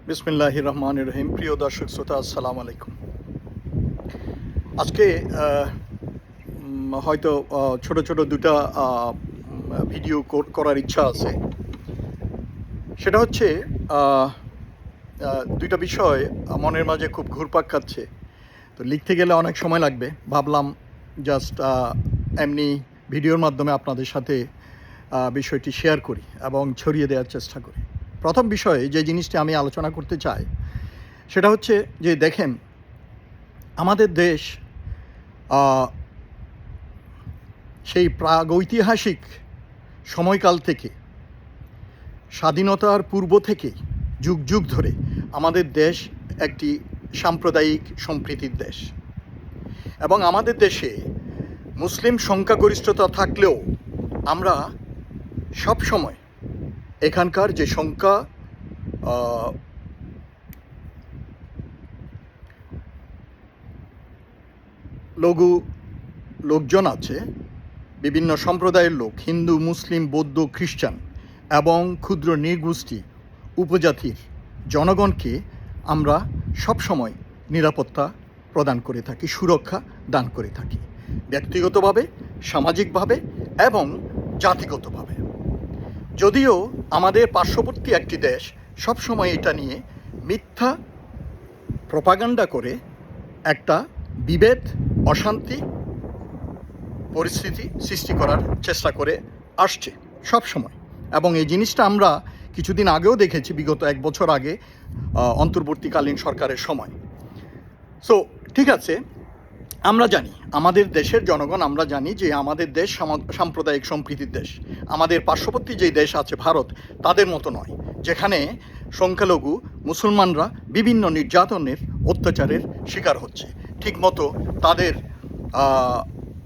বিসমিল্লাহির রহমানির রহিম। প্রিয় দর্শক শ্রোতা, আসসালামু আলাইকুম। আজকে হয়তো ছোট ছোট দুটা ভিডিও করার ইচ্ছা আছে। সেটা হচ্ছে দুইটা বিষয় মনের মাঝে খুব ঘুরপাক খাচ্ছে, তো লিখতে গেলে অনেক সময় লাগবে। ভাবলাম জাস্ট এমনি ভিডিওর মাধ্যমে আপনাদের সাথে বিষয়টি শেয়ার করি এবং ছড়িয়ে দেওয়ার চেষ্টা করি। প্রথম বিষয়ে যে জিনিসটি আমি আলোচনা করতে চাই সেটা হচ্ছে যে দেখেন, আমাদের দেশ সেই প্রাগৈতিহাসিক সময়কাল থেকে, স্বাধীনতার পূর্ব থেকে যুগ যুগ ধরে আমাদের দেশ একটি সাম্প্রদায়িক সম্প্রীতির দেশ। এবং আমাদের দেশে মুসলিম সংখ্যাগরিষ্ঠতা থাকলেও আমরা সব সময় এখানকার যে সংখ্যা লঘু লোকজন আছে, বিভিন্ন সম্প্রদায়ের লোক, হিন্দু, মুসলিম, বৌদ্ধ, খ্রিস্টান এবং ক্ষুদ্র নৃগোষ্ঠী উপজাতির জনগণকে আমরা সবসময় নিরাপত্তা প্রদান করে থাকি, সুরক্ষা দান করে থাকি, ব্যক্তিগতভাবে, সামাজিকভাবে এবং জাতিগতভাবে। যদিও আমাদের পার্শ্ববর্তী একটি দেশ সবসময় এটা নিয়ে মিথ্যা প্রপাগান্ডা করে একটা বিভেদ, অশান্তি পরিস্থিতি সৃষ্টি করার চেষ্টা করে আসছে সব সময়। এবং এই জিনিসটা আমরা কিছুদিন আগেও দেখেছি, বিগত 1 বছর আগে অন্তর্বর্তীকালীন সরকারের সময়। সো ঠিক আছে, আমরা জানি, আমাদের দেশের জনগণ আমরা জানি যে আমাদের দেশ সাম্প্রদায়িক সম্প্রীতির দেশ। আমাদের পার্শ্ববর্তী যেই দেশ আছে ভারত, তাদের মতো নয়, যেখানে সংখ্যালঘু মুসলমানরা বিভিন্ন নির্যাতনের, অত্যাচারের শিকার হচ্ছে। ঠিকমতো তাদের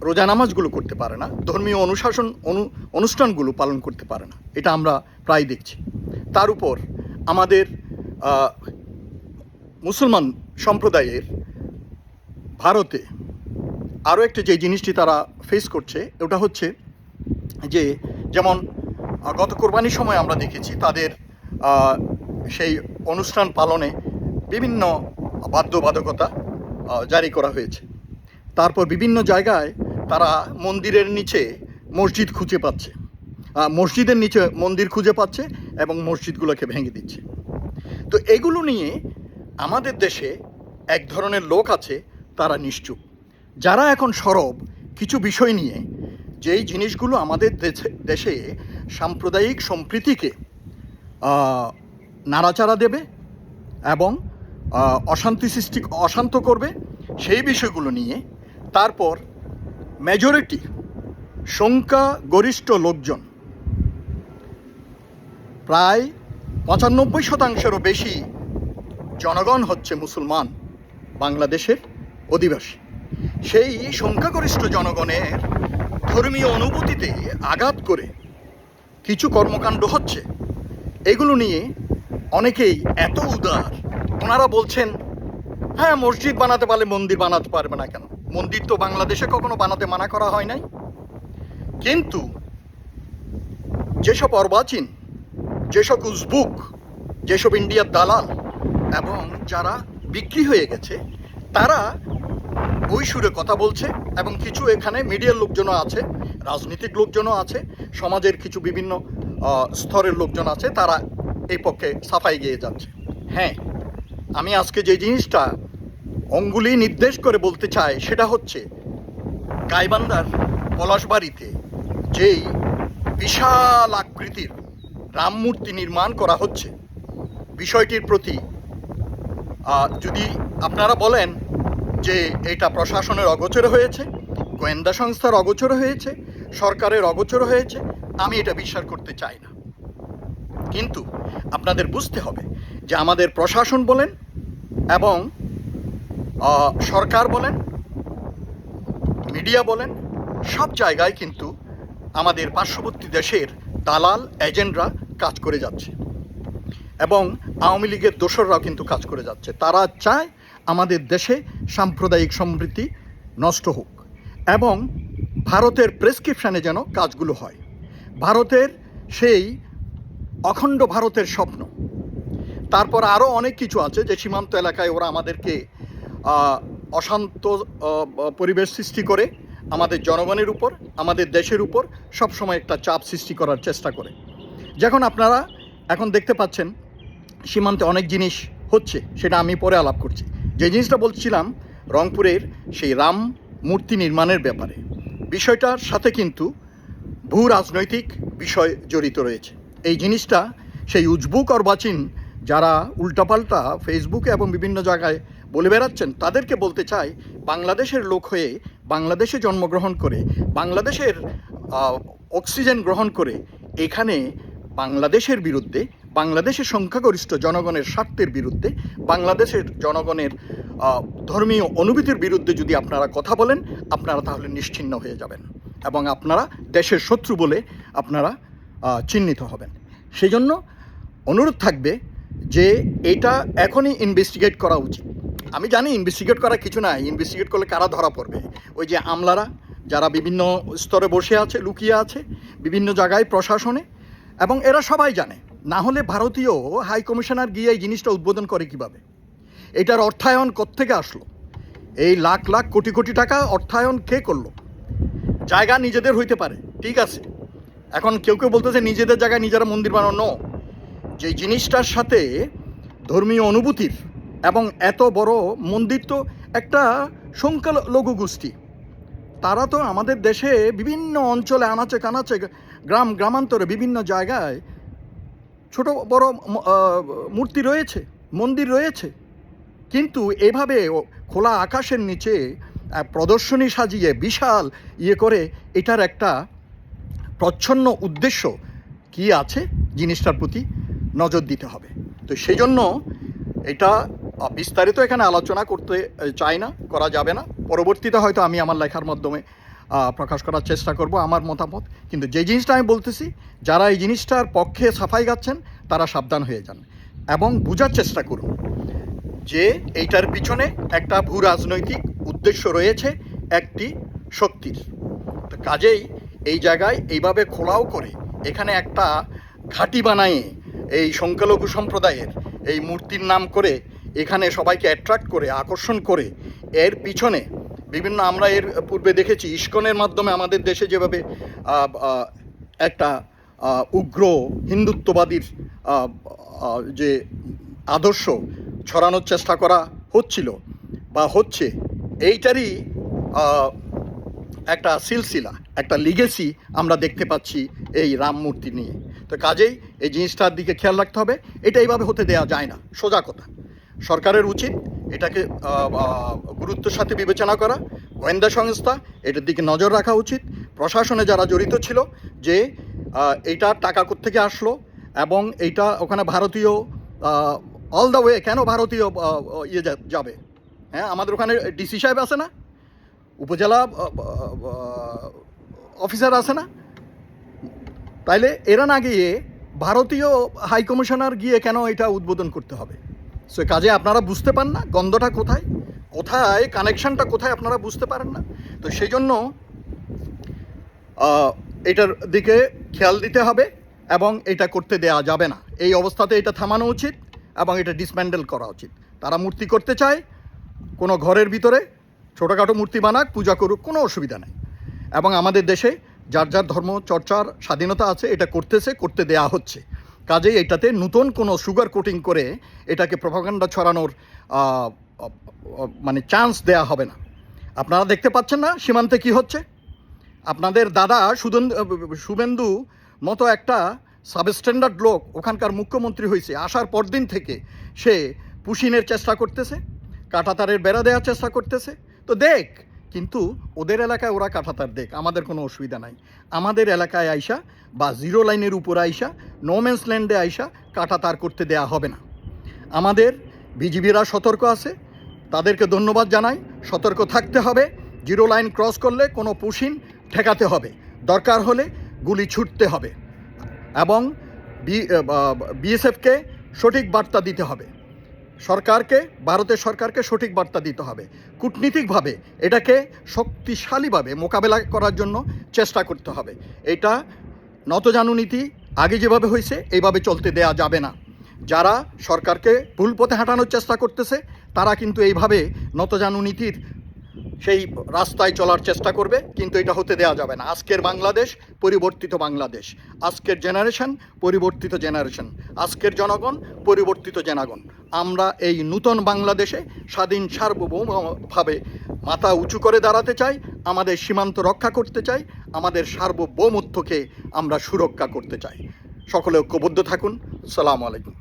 রোজা নামাজগুলো করতে পারে না, ধর্মীয় অনুষ্ঠানগুলো পালন করতে পারে না, এটা আমরা প্রায় দেখছি। তার উপর আমাদের মুসলমান সম্প্রদায়ের ভারতে আরও একটা যে জিনিসটি তারা ফেস করছে, ওটা হচ্ছে যে যেমন গত কোরবানির সময় আমরা দেখেছি তাদের সেই অনুষ্ঠান পালনে বিভিন্ন বাধ্যবাধকতা জারি করা হয়েছে। তারপর বিভিন্ন জায়গায় তারা মন্দিরের নিচে মসজিদ খুঁজে পাচ্ছে, মসজিদের নিচে মন্দির খুঁজে পাচ্ছে এবং মসজিদগুলোকে ভেঙে দিচ্ছে। তো এগুলো নিয়ে আমাদের দেশে এক ধরনের লোক আছে, তারা নিশ্চুপ, যারা এখন সরব কিছু বিষয় নিয়ে, যেই জিনিসগুলো আমাদের দেশে সাম্প্রদায়িক সম্প্রীতিকে নাড়াচাড়া দেবে এবং অশান্ত করবে, সেই বিষয়গুলো নিয়ে। তারপর মেজরিটি সংখ্যাগরিষ্ঠ লোকজন, প্রায় 95% বেশি জনগণ হচ্ছে মুসলমান, বাংলাদেশের অধিবাসী। সেই সংখ্যাগরিষ্ঠ জনগণের ধর্মীয় অনুভূতিতে আঘাত করে কিছু কর্মকাণ্ড হচ্ছে। এগুলো নিয়ে অনেকেই এত উদার, ওনারা বলছেন হ্যাঁ, মসজিদ বানাতে পারলে মন্দির বানাতে পারবে না কেন? মন্দির তো বাংলাদেশে কখনো বানাতে মানা করা হয় নাই। কিন্তু যেসব অর্বাচীন, যেসব উজবুক, যেসব ইন্ডিয়ার দালাল এবং যারা বিক্রি হয়ে গেছে, তারা ওই সুরে কথা বলছে। এবং কিছু এখানে মিডিয়ার লোকজনও আছে, রাজনৈতিক লোকজনও আছে, সমাজের কিছু বিভিন্ন স্তরের লোকজন আছে, তারা এই পক্ষে সাফাই গিয়ে যাচ্ছে। হ্যাঁ, আমি আজকে যে জিনিসটা অঙ্গুলি নির্দেশ করে বলতে চাই সেটা হচ্ছে, গাইবান্ধার পলাশবাড়িতে যেই বিশাল আকৃতির রাম মূর্তি নির্মাণ করা হচ্ছে, বিষয়টির প্রতি যদি আপনারা বলেন যে এটা প্রশাসনের অগোচরে হয়েছে, গোয়েন্দা সংস্থার অগোচরে হয়েছে, সরকারের অগোচরে হয়েছে, আমি এটা বিশ্বাস করতে চাই না। কিন্তু আপনাদের বুঝতে হবে যে আমাদের প্রশাসন বলেন এবং সরকার বলেন, মিডিয়া বলেন, সব জায়গায় কিন্তু আমাদের পার্শ্ববর্তী দেশের দালাল এজেন্টরা কাজ করে যাচ্ছে এবং আওয়ামী লীগের দোসররাও কিন্তু কাজ করে যাচ্ছে। তারা চায় আমাদের দেশে সাম্প্রদায়িক সম্প্রীতি নষ্ট হোক এবং ভারতের প্রেসক্রিপশানে যেন কাজগুলো হয়। ভারতের সেই অখণ্ড ভারতের স্বপ্ন, তারপর আরও অনেক কিছু আছে যে সীমান্ত এলাকায় ওরা আমাদেরকে অশান্ত পরিবেশ সৃষ্টি করে আমাদের জনগণের উপর, আমাদের দেশের উপর সবসময় একটা চাপ সৃষ্টি করার চেষ্টা করে। যখন আপনারা এখন দেখতে পাচ্ছেন সীমান্তে অনেক জিনিস হচ্ছে, সেটা আমি পরে আলাপ করছি। যে জিনিসটা বলছিলাম রংপুরের সেই রাম মূর্তি নির্মাণের ব্যাপারে, বিষয়টার সাথে কিন্তু ভূ রাজনৈতিক বিষয় জড়িত রয়েছে। এই জিনিসটা সেই উজবুক অর্বাচীন যারা উল্টাপাল্টা ফেসবুকে এবং বিভিন্ন জায়গায় বলে বেড়াচ্ছেন, তাদেরকে বলতে চাই, বাংলাদেশের লোক হয়ে বাংলাদেশে জন্মগ্রহণ করে বাংলাদেশের অক্সিজেন গ্রহণ করে এখানে বাংলাদেশের বিরুদ্ধে, বাংলাদেশের সংখ্যাগরিষ্ঠ জনগণের স্বার্থের বিরুদ্ধে, বাংলাদেশের জনগণের ধর্মীয় অনুভূতির বিরুদ্ধে যদি আপনারা কথা বলেন, আপনারা তাহলে নিশ্চিহ্ন হয়ে যাবেন এবং আপনারা দেশের শত্রু বলে আপনারা চিহ্নিত হবেন। সেই জন্য অনুরোধ থাকবে যে এটা এখনই ইনভেস্টিগেট করা উচিত। আমি জানি ইনভেস্টিগেট করা কিছু নাই, ইনভেস্টিগেট করলে কারা ধরা পড়বে? ওই যে আমলারা যারা বিভিন্ন স্তরে বসে আছে, লুকিয়ে আছে বিভিন্ন জায়গায় প্রশাসনে, এবং এরা সবাই জানে। না হলে ভারতীয় হাই কমিশনার গিয়ে এই জিনিসটা উদ্বোধন করে কিভাবে? এটার অর্থায়ন কোত্থেকে আসলো? এই লাখ লাখ কোটি কোটি টাকা অর্থায়ন কে করলো? জায়গা নিজেদের হইতে পারে, ঠিক আছে। এখন কেউ কেউ বলতেছে নিজেদের জায়গায় নিজেরা মন্দির বানানো। যে জিনিসটার সাথে ধর্মীয় অনুভূতির এবং এত বড় মন্দির তো একটা সংখ্যালঘু গোষ্ঠী, তারা তো আমাদের দেশে বিভিন্ন অঞ্চলে আনাচে কানাচে গ্রামান্তরে বিভিন্ন জায়গায় ছোট বড় মূর্তি রয়েছে, মন্দির রয়েছে, কিন্তু এভাবে খোলা আকাশের নিচে প্রদর্শনী সাজিয়ে বিশাল করে এটার একটা প্রচ্ছন্ন উদ্দেশ্য কি আছে জিনিসটার প্রতি নজর দিতে হবে। তো সেই জন্য এটা বিস্তারিত এখানে আলোচনা করতে চাই না, করা যাবে না। পরবর্তীতে হয়তো আমি আমার লেখার মাধ্যমে প্রকাশ করার চেষ্টা করব আমার মতামত। কিন্তু যে জিনিসটা আমি বলতেছি, যারা এই জিনিসটার পক্ষে সাফাই গাচ্ছেন তারা সাবধান হয়ে যান এবং বোঝার চেষ্টা করুন যে এইটার পিছনে একটা ভূ রাজনৈতিক উদ্দেশ্য রয়েছে একটি শক্তির। তো কাজেই এই জায়গায় এইভাবে খোলাও করে এখানে একটা ঘাঁটি বানায় এই সংখ্যালঘু সম্প্রদায়ের এই মূর্তির নাম করে এখানে সবাইকে অ্যাট্রাক্ট করে, আকর্ষণ করে, এর পিছনে বিভিন্ন, আমরা এর পূর্বে দেখেছি ইস্কনের মাধ্যমে আমাদের দেশে যেভাবে একটা উগ্র হিন্দুত্ববাদীর যে আদর্শ ছড়ানোর চেষ্টা করা হচ্ছিল বা হচ্ছে, এইটারই একটা সিলসিলা, একটা লিগেসি আমরা দেখতে পাচ্ছি এই রাম মূর্তি নিয়ে। তো কাজেই এই জিনিসটার দিকে খেয়াল রাখতে হবে। এটা এইভাবে হতে দেওয়া যায় না, সোজা কথা। সরকারের উচিত এটাকে গুরুত্বের সাথে বিবেচনা করা, গোয়েন্দা সংস্থা এটার দিকে নজর রাখা উচিত, প্রশাসনে যারা জড়িত ছিল যে এইটা টাকা কোত্থেকে আসলো এবং এইটা ওখানে ভারতীয় অল দ্য ওয়ে কেন ভারতীয় যাবে? হ্যাঁ, আমাদের ওখানে ডিসি সাহেব আছে না, উপজেলা অফিসার আছে না, তাইলে এরা না গিয়ে ভারতীয় হাই কমিশনার গিয়ে কেন এটা উদ্বোধন করতে হবে? সো কাজে আপনারা বুঝতে পারেন না গন্ধটা কোথায়, কোথায় কানেকশনটা কোথায়, আপনারা বুঝতে পারেন না। তো সেই জন্য এটার দিকে খেয়াল দিতে হবে এবং এটা করতে দেয়া যাবে না। এই অবস্থাতে এটা থামানো উচিত এবং এটা ডিসম্যান্ডেল করা উচিত। তারা মূর্তি করতে চায় কোনো ঘরের ভিতরে ছোটোখাটো মূর্তি বানাক, পূজা করুক, কোনো অসুবিধা নেই। এবং আমাদের দেশে যার যার ধর্ম চর্চার স্বাধীনতা আছে, এটা করতেছে, করতে দেয়া হচ্ছে। কাজেই এটাতে নতুন কোনো সুগার কোটিং করে এটাকে প্রপাগান্ডা ছড়ানোর মানে চান্স দেয়া হবে না। আপনারা দেখতে পাচ্ছেন না সীমান্তে কি হচ্ছে? আপনাদের দাদা শুভেন্দু মতো একটা সাবস্ট্যান্ডার্ড লোক ওখানকার মুখ্যমন্ত্রী হয়েছে, আসার পর দিন থেকে সে পুশিনের চেষ্টা করতেছে, কাঁটাতারের বেড়া দেওয়ার চেষ্টা করতেছে। তো দেখ, কিন্তু ওদের এলাকায় ওরা কাঁটাতার দেখ, আমাদের কোনো অসুবিধা নাই। আমাদের এলাকায় আইসা বা জিরো লাইনের উপর আইসা, নোম্যান্স ল্যান্ডে আইসা কাঁটাতার করতে দেয়া হবে না। আমাদের বিজিবিরা সতর্ক আছে, তাদেরকে ধন্যবাদ জানাই। সতর্ক থাকতে হবে, জিরো লাইন ক্রস করলে কোনো পুশিন ঠেকাতে হবে, দরকার হলে গুলি ছুটতে হবে এবং বিএসএফকে সঠিক বার্তা দিতে হবে, সরকারকে, ভারতের সরকারকে সঠিক বার্তা দিতে হবে। কূটনীতিকভাবে এটাকে শক্তিশালীভাবে মোকাবেলা করার জন্য চেষ্টা করতে হবে। এটা নতজানু নীতি আগে যেভাবে হয়েছে এইভাবে চলতে দেয়া যাবে না। যারা সরকারকে ভুল পথে হাঁটানোর চেষ্টা করতেছে তারা কিন্তু এইভাবে নতজানু নীতির সেই রাস্তায় চলার চেষ্টা করবে, কিন্তু এটা হতে দেওয়া যাবে না। আজকের বাংলাদেশ পরিবর্তিত বাংলাদেশ, আজকের জেনারেশন পরিবর্তিত জেনারেশন, আজকের জনগণ পরিবর্তিত জনগণ। আমরা এই নূতন বাংলাদেশে স্বাধীন সার্বভৌমভাবে মাথা উঁচু করে দাঁড়াতে চাই, আমাদের সীমান্ত রক্ষা করতে চাই, আমাদের সার্বভৌমত্বকে আমরা সুরক্ষা করতে চাই। সকলে ঐক্যবদ্ধ থাকুন। আসসালামু আলাইকুম।